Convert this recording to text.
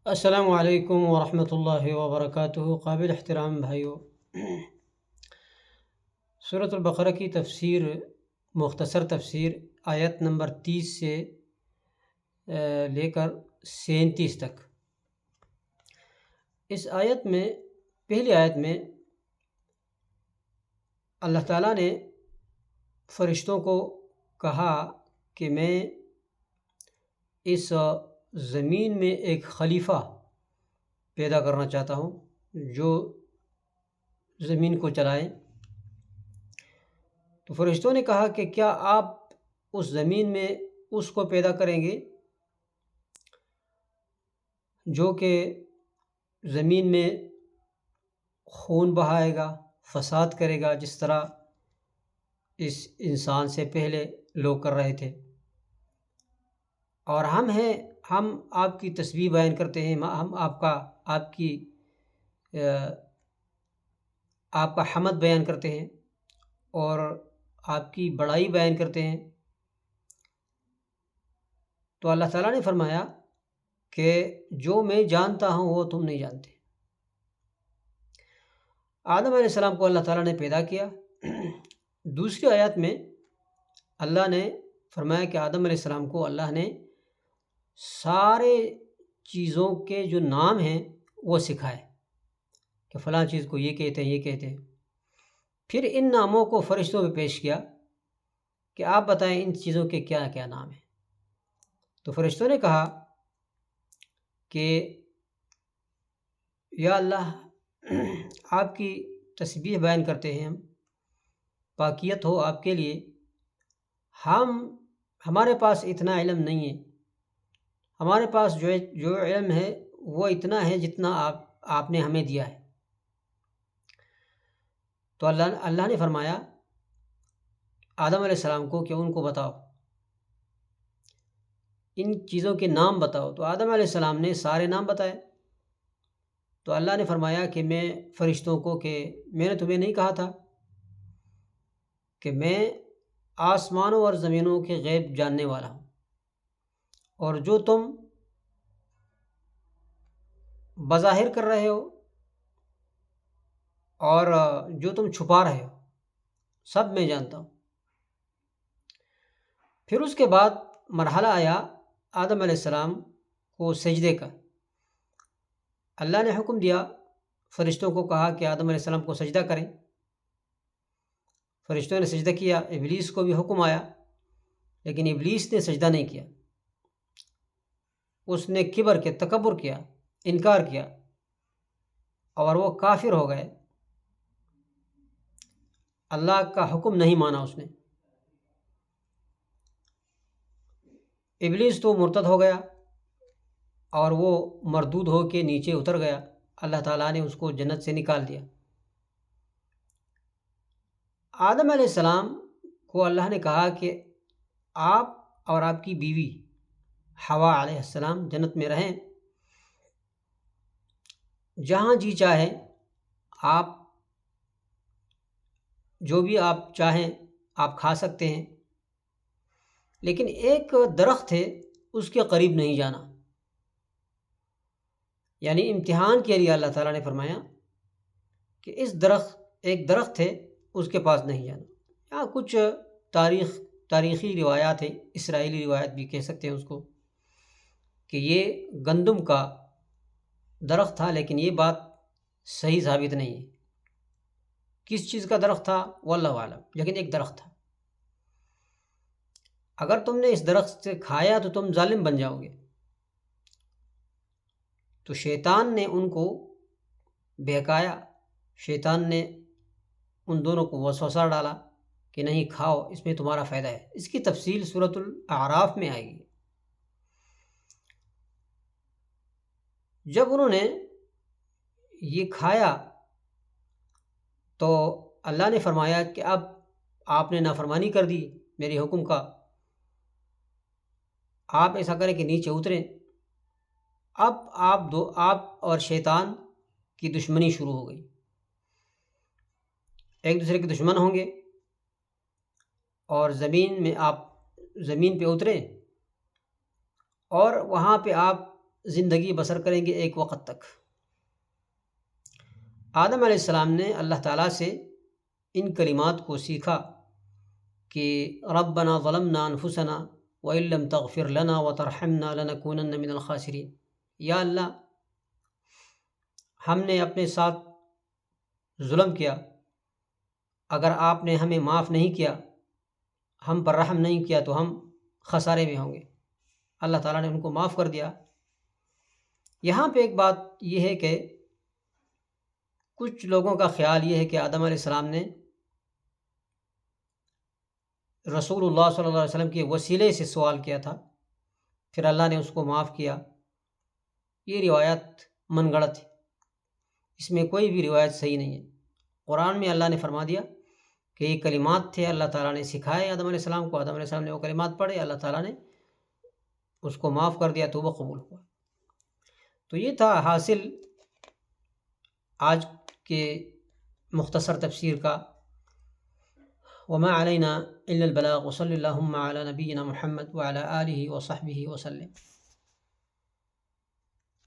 السلام علیکم ورحمۃ اللہ وبرکاتہ۔ قابل احترام بھائیوں، سورۃ البقرہ کی تفسیر، مختصر تفسیر آیت نمبر 30 سے لے کر 37 تک۔ اس آیت میں، پہلی آیت میں، اللہ تعالیٰ نے فرشتوں کو کہا کہ میں اس زمین میں ایک خلیفہ پیدا کرنا چاہتا ہوں جو زمین کو چلائے۔ تو فرشتوں نے کہا کہ کیا آپ اس زمین میں اس کو پیدا کریں گے جو کہ زمین میں خون بہائے گا، فساد کرے گا، جس طرح اس انسان سے پہلے لوگ کر رہے تھے؟ اور ہم آپ کی تسبیح بیان کرتے ہیں، ہم آپ کا حمد بیان کرتے ہیں اور آپ کی بڑائی بیان کرتے ہیں۔ تو اللہ تعالیٰ نے فرمایا کہ جو میں جانتا ہوں وہ تم نہیں جانتے۔ آدم علیہ السلام کو اللہ تعالیٰ نے پیدا کیا۔ دوسری آیات میں اللہ نے فرمایا کہ آدم علیہ السلام کو اللہ نے سارے چیزوں کے جو نام ہیں وہ سکھائے کہ فلاں چیز کو یہ کہتے ہیں، یہ کہتے ہیں۔ پھر ان ناموں کو فرشتوں پہ پیش کیا کہ آپ بتائیں ان چیزوں کے کیا کیا نام ہیں۔ تو فرشتوں نے کہا کہ یا اللہ، آپ کی تسبیح بیان کرتے ہیں ہم، پاکیت ہو آپ کے لیے، ہمارے پاس اتنا علم نہیں ہے، ہمارے پاس جو علم ہے وہ اتنا ہے جتنا آپ نے ہمیں دیا ہے۔ تو اللہ نے فرمایا آدم علیہ السلام کو کہ ان کو بتاؤ، ان چیزوں کے نام بتاؤ۔ تو آدم علیہ السلام نے سارے نام بتائے۔ تو اللہ نے فرمایا کہ میں فرشتوں کو کہ میں نے تمہیں نہیں کہا تھا کہ میں آسمانوں اور زمینوں کے غیب جاننے والا ہوں، اور جو تم بظاہر کر رہے ہو اور جو تم چھپا رہے ہو سب میں جانتا ہوں۔ پھر اس کے بعد مرحلہ آیا آدم علیہ السلام کو سجدے کا۔ اللہ نے حکم دیا، فرشتوں کو کہا کہ آدم علیہ السلام کو سجدہ کریں۔ فرشتوں نے سجدہ کیا، ابلیس کو بھی حکم آیا، لیکن ابلیس نے سجدہ نہیں کیا۔ اس نے کبر کے تکبر کیا، انکار کیا، اور وہ کافر ہو گئے۔ اللہ کا حکم نہیں مانا اس نے۔ ابلیس تو مرتد ہو گیا اور وہ مردود ہو کے نیچے اتر گیا۔ اللہ تعالیٰ نے اس کو جنت سے نکال دیا۔ آدم علیہ السلام کو اللہ نے کہا کہ آپ اور آپ کی بیوی حوا علیہ السلام جنت میں رہیں، جہاں جی چاہیں آپ جو بھی آپ چاہیں آپ کھا سکتے ہیں، لیکن ایک درخت ہے اس کے قریب نہیں جانا۔ یعنی امتحان کے لیے اللہ تعالیٰ نے فرمایا کہ ایک درخت ہے اس کے پاس نہیں جانا۔ یہاں کچھ تاریخی روایات ہیں، اسرائیلی روایت بھی کہہ سکتے ہیں اس کو، کہ یہ گندم کا درخت تھا، لیکن یہ بات صحیح ثابت نہیں ہے کس چیز کا درخت تھا، واللہ اعلم، لیکن ایک درخت تھا۔ اگر تم نے اس درخت سے کھایا تو تم ظالم بن جاؤ گے۔ تو شیطان نے ان کو بہکایا، شیطان نے ان دونوں کو وسوسہ ڈالا کہ نہیں کھاؤ، اس میں تمہارا فائدہ ہے۔ اس کی تفصیل سورۃ الاعراف میں آئے گی۔ جب انہوں نے یہ کھایا تو اللہ نے فرمایا کہ اب آپ نے نافرمانی کر دی میرے حکم کا، آپ ایسا کریں کہ نیچے اتریں۔ اب آپ اور شیطان کی دشمنی شروع ہو گئی، ایک دوسرے کے دشمن ہوں گے، اور زمین پہ اتریں اور وہاں پہ آپ زندگی بسر کریں گے ایک وقت تک۔ آدم علیہ السلام نے اللہ تعالیٰ سے ان کلمات کو سیکھا کہ ربنا ظلمنا انفسنا وإن لم تغفر لنا وترحمنا لنكونن من الخاسرین، یا اللہ ہم نے اپنے ساتھ ظلم کیا، اگر آپ نے ہمیں معاف نہیں کیا، ہم پر رحم نہیں کیا تو ہم خسارے میں ہوں گے۔ اللہ تعالیٰ نے ان کو معاف کر دیا۔ یہاں پہ ایک بات یہ ہے کہ کچھ لوگوں کا خیال یہ ہے کہ آدم علیہ السلام نے رسول اللہ صلی اللہ علیہ وسلم کے وسیلے سے سوال کیا تھا، پھر اللہ نے اس کو معاف کیا۔ یہ روایت من گڑت ہے، اس میں کوئی بھی روایت صحیح نہیں ہے۔ قرآن میں اللہ نے فرما دیا کہ یہ کلمات تھے، اللہ تعالیٰ نے سکھائے آدم علیہ السلام کو، آدم علیہ السلام نے وہ کلمات پڑھے، اللہ تعالیٰ نے اس کو معاف کر دیا، توبہ قبول ہوا۔ تو یہ تھا حاصل آج کے مختصر تفسیر کا۔ وما علینا الا البلاغ، وصلی اللہم علی نبینا محمد وعلی آلہ وصحبہ وسلم۔